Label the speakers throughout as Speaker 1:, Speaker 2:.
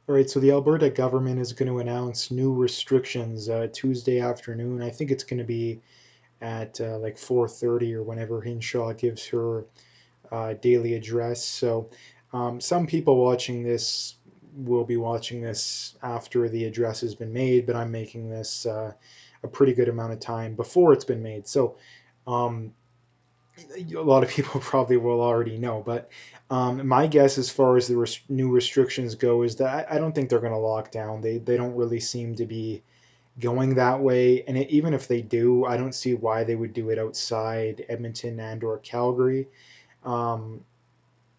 Speaker 1: All right, so the Alberta government is going to announce new restrictions Tuesday afternoon. I think it's going to be at like 4:30 or whenever Hinshaw gives her daily address. So some people watching this will be watching this after the address has been made, but I'm making this a pretty good amount of time before it's been made. So um, a lot of people probably will already know, but my guess as far as the new restrictions go is that I don't think they're going to lock down. They don't really seem to be going that way, and even if they do, I don't see why they would do it outside Edmonton and or Calgary. Um,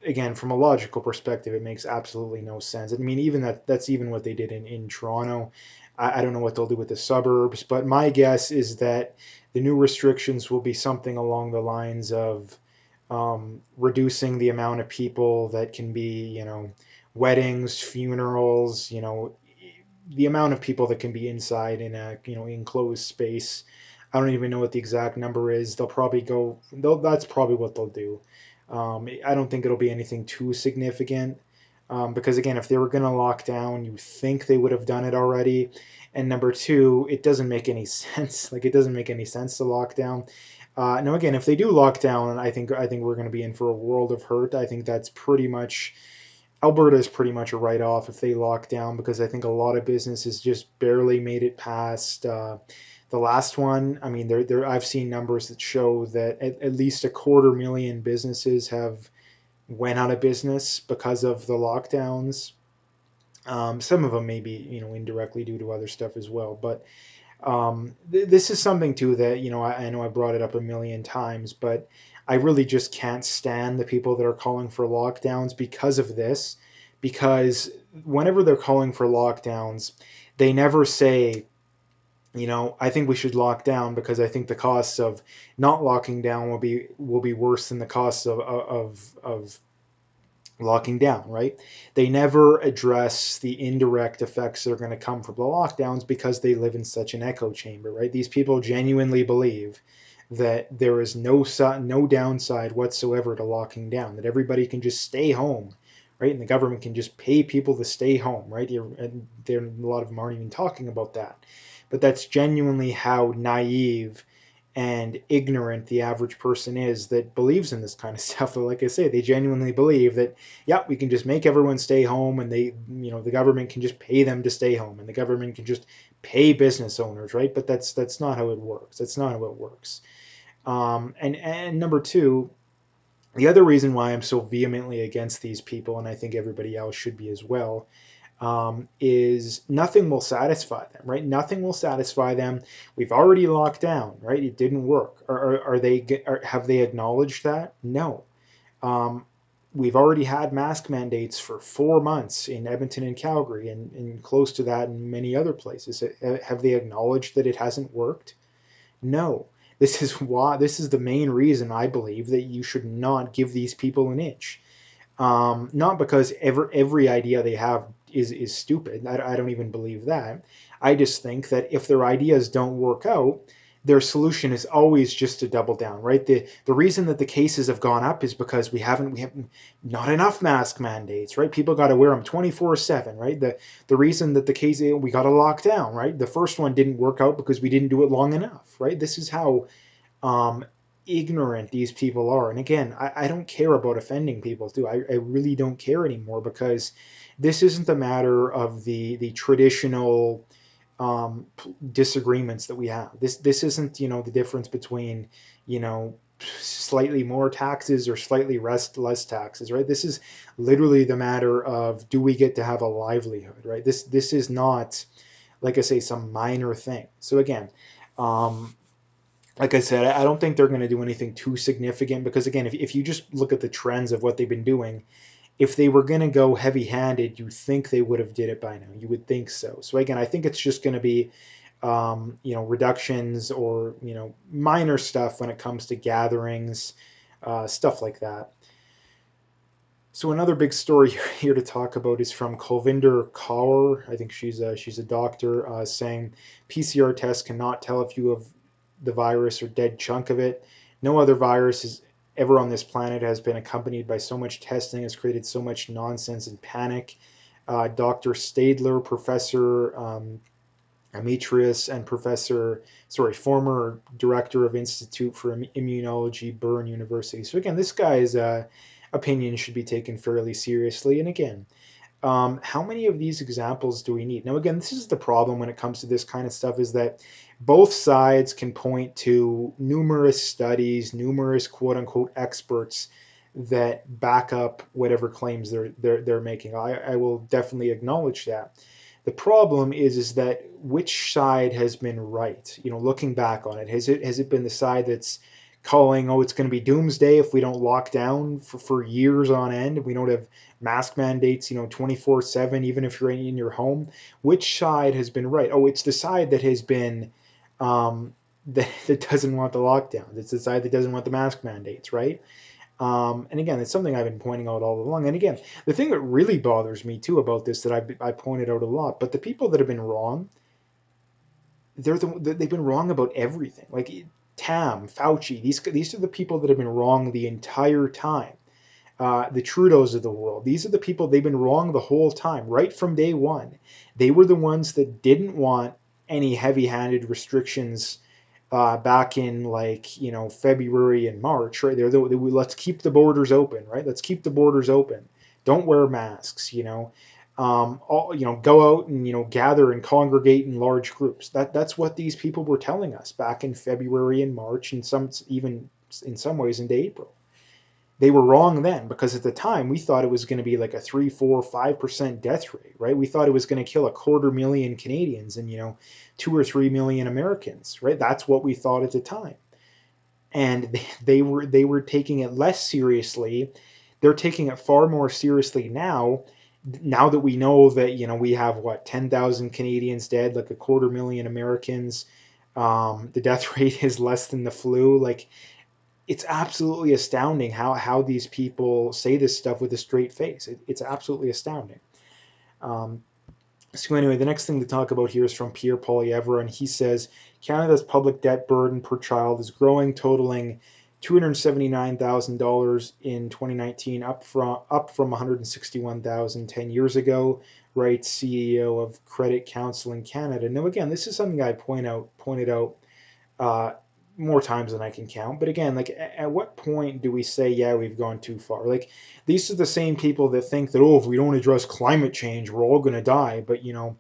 Speaker 1: Again, from a logical perspective, it makes absolutely no sense. I mean, even that's even what they did in Toronto. I don't know what they'll do with the suburbs, but my guess is that the new restrictions will be something along the lines of reducing the amount of people that can be, weddings, funerals, the amount of people that can be inside in a, enclosed space. I don't even know what the exact number is. That's probably what they'll do. I don't think it'll be anything too significant. Because again, if they were going to lock down, you think they would have done it already. And number two, it doesn't make any sense. Like it doesn't make any sense to lock down. Now again, if they do lock down, I think we're going to be in for a world of hurt. I think that's pretty much Alberta is pretty much a write off if they lock down because I think a lot of businesses just barely made it past the last one. I mean, I've seen numbers that show that at least a quarter million businesses have went out of business because of the lockdowns. Some of them maybe indirectly due to other stuff as well, but this is something too that I know I brought it up a million times, but I really just can't stand the people that are calling for lockdowns because of this. Because whenever they're calling for lockdowns, they never say, I think we should lock down because I think the costs of not locking down will be worse than the costs of locking down, right? They never address the indirect effects that are going to come from the lockdowns because they live in such an echo chamber, right? These people genuinely believe that there is no downside whatsoever to locking down, that everybody can just stay home, right? And the government can just pay people to stay home, right? And a lot of them aren't even talking about that. But that's genuinely how naive and ignorant the average person is that believes in this kind of stuff. Like I say, they genuinely believe that, yeah, we can just make everyone stay home and the government can just pay them to stay home and the government can just pay business owners, right? But that's not how it works. That's not how it works. And number two, the other reason why I'm so vehemently against these people, and I think everybody else should be as well, is nothing will satisfy them, right? Nothing will satisfy them. We've already locked down, right? It didn't work. Have they acknowledged that? No. Um, we've already had mask mandates for 4 months in Edmonton and Calgary, and close to that in many other places. Have they acknowledged that it hasn't worked? No. This is the main reason I believe that you should not give these people an inch. Not because every idea they have is stupid. I don't even believe that. I just think that if their ideas don't work out, their solution is always just to double down, right? The reason that the cases have gone up is because we have not enough mask mandates, right? People got to wear them 24/7, right? The reason that the case we got to lock down, right? The first one didn't work out because we didn't do it long enough, right? This is how um, ignorant these people are. And again, I don't care about offending people too. I really don't care anymore because this isn't a matter of the traditional disagreements that we have. This isn't the difference between you know slightly more taxes or slightly less taxes, right? This is literally the matter of do we get to have a livelihood, right? This is not, like I say, some minor thing. So again, um, like I said, I don't think they're going to do anything too significant because, again, if you just look at the trends of what they've been doing, if they were going to go heavy handed, you think they would have did it by now. You would think so. So, again, I think it's just going to be, reductions or, minor stuff when it comes to gatherings, stuff like that. So another big story here to talk about is from Kulvinder Kaur. I think she's a doctor saying PCR tests cannot tell if you have the virus or dead chunk of it. No other virus is ever on this planet has been accompanied by so much testing, has created so much nonsense and panic. Dr. Stadler, Professor Demetrius, and former director of Institute for Immunology, Bern University. So again, this guy's opinion should be taken fairly seriously. And again, how many of these examples do we need? Now, again, this is the problem when it comes to this kind of stuff, is that both sides can point to numerous studies, numerous quote unquote experts that back up whatever claims they're making. I will definitely acknowledge that. The problem is that which side has been right? You know, looking back on it, has it been the side that's calling, oh, it's going to be doomsday if we don't lock down for years on end, we don't have mask mandates, 24/7, even if you're in your home? Which side has been right? Oh, it's the side that has been that doesn't want the lockdowns. It's the side that doesn't want the mask mandates, right? And again, it's something I've been pointing out all along. And again, the thing that really bothers me too about this, that I pointed out a lot, but the people that have been wrong, they've been wrong about everything. Like Tam, Fauci, these are the people that have been wrong the entire time. The Trudeaus of the world, these are the people, they've been wrong the whole time, right from day one. They were the ones that didn't want any heavy-handed restrictions back in, like, February and March, right? Let's keep the borders open, right? Let's keep the borders open. Don't wear masks, go out and gather and congregate in large groups. That's what these people were telling us back in February and March, and some even in some ways into April. They were wrong then, because at the time we thought it was going to be like a 3, 4, 5% death rate, right? We thought it was going to kill 250,000 Canadians and 2 or 3 million Americans, right? That's what we thought at the time. And they were taking it less seriously. They're taking it far more seriously now. Now that we know that we have, what, 10,000 Canadians dead, like 250,000 Americans. The death rate is less than the flu. Like, it's absolutely astounding how these people say this stuff with a straight face. It's absolutely astounding. Um, so anyway, the next thing to talk about here is from Pierre Poilievre, and he says Canada's public debt burden per child is growing, totaling $279,000 in 2019, up from $161,000 10 years ago, writes CEO of Credit Counseling Canada. Now, again, this is something I pointed out uh, more times than I can count. But again, like, at what point do we say, yeah, we've gone too far? Like, these are the same people that think that, oh, if we don't address climate change, we're all going to die. But over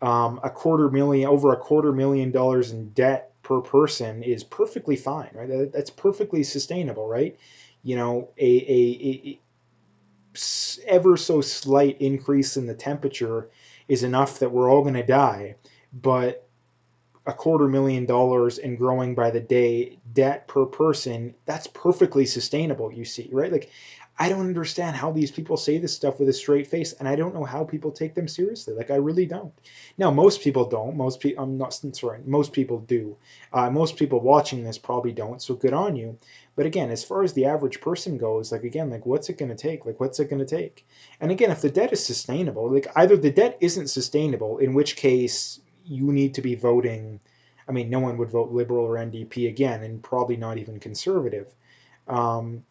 Speaker 1: $250,000 in debt per person is perfectly fine, right? That's perfectly sustainable, right? A ever so slight increase in the temperature is enough that we're all going to die. But $250,000 and growing by the day debt per person, that's perfectly sustainable, you see, right? Like, I don't understand how these people say this stuff with a straight face, and I don't know how people take them seriously. Like, I really don't. Now, most people don't. Most people, I'm not sorry, most people do. Most people watching this probably don't, so good on you. But again, as far as the average person goes, like, again, like, what's it going to take? Like, what's it going to take? And again, if the debt is sustainable, like, either the debt isn't sustainable, in which case you need to be voting. I mean, no one would vote Liberal or NDP again, and probably not even Conservative. Um,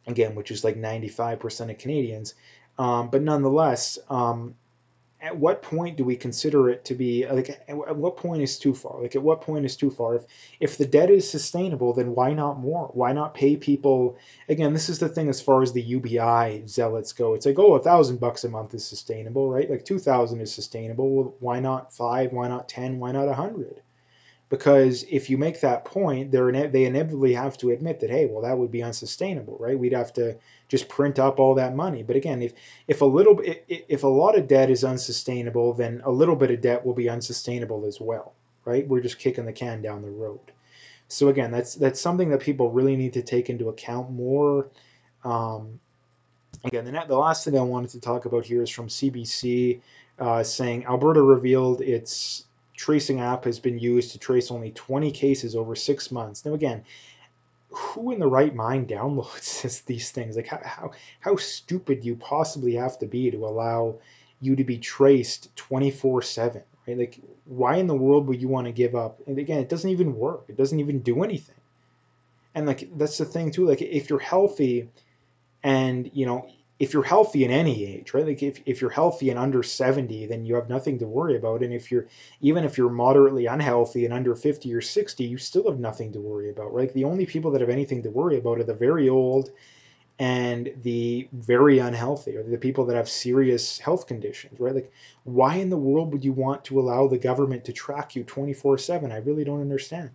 Speaker 1: Again, which is like 95% of Canadians. But nonetheless, at what point do we consider it to be, like, at what point is too far? Like, at what point is too far? If the debt is sustainable, then why not more? Why not pay people? Again, this is the thing as far as the UBI zealots go. It's like, oh, $1,000 a month is sustainable, right? Like 2,000 is sustainable. Well, why not 5? Why not 10? Why not 100? Because if you make that point, they inevitably have to admit that, hey, well, that would be unsustainable, right? We'd have to just print up all that money. But again, if a lot of debt is unsustainable, then a little bit of debt will be unsustainable as well, right? We're just kicking the can down the road. So again, that's something that people really need to take into account more. Um, Again, the last thing I wanted to talk about here is from CBC, saying Alberta revealed its tracing app has been used to trace only 20 cases over 6 months. Now, again, who in the right mind downloads these things? Like, how stupid do you possibly have to be to allow you to be traced 24/7, right? Like, why in the world would you want to give up? And again, it doesn't even work. It doesn't even do anything. And like, that's the thing too. Like, if you're healthy, and if you're healthy in any age, right? Like if you're healthy and under 70, then you have nothing to worry about. And if you're even if you're moderately unhealthy and under 50 or 60, you still have nothing to worry about, right? The only people that have anything to worry about are the very old and the very unhealthy, or the people that have serious health conditions, right? Like, why in the world would you want to allow the government to track you 24/7? I really don't understand.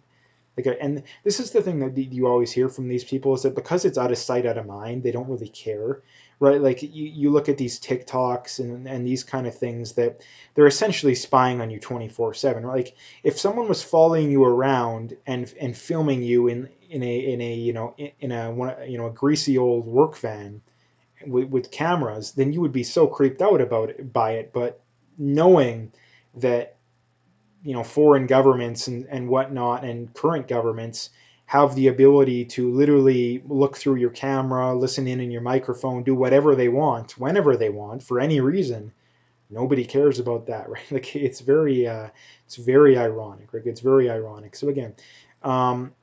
Speaker 1: Like, and this is the thing that you always hear from these people is that because it's out of sight, out of mind, they don't really care, right? Like you look at these TikToks and these kind of things that they're essentially spying on you 24/7. Like if someone was following you around and filming you in a in a a greasy old work van with cameras, then you would be so creeped out about it by it. But knowing that foreign governments and whatnot and current governments have the ability to literally look through your camera, listen in your microphone, do whatever they want, whenever they want, for any reason. Nobody cares about that, right? Like it's very ironic. Like it's very ironic. So um,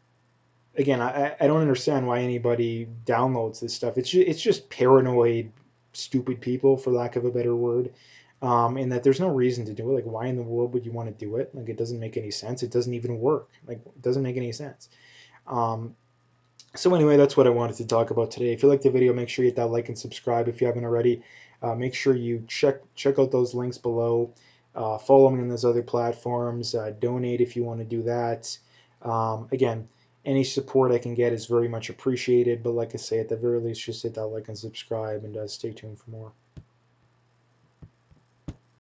Speaker 1: I don't understand why anybody downloads this stuff. It's just paranoid, stupid people, for lack of a better word. And that there's no reason to do it. Like, why in the world would you want to do it? Like, it doesn't make any sense. It doesn't even work. Like, it doesn't make any sense. Um, so anyway, that's what I wanted to talk about today. If you liked the video, make sure you hit that like and subscribe if you haven't already. Make sure you check out those links below. Follow me on those other platforms. Donate if you want to do that. Again, any support I can get is very much appreciated. But like I say, at the very least, just hit that like and subscribe, and stay tuned for more.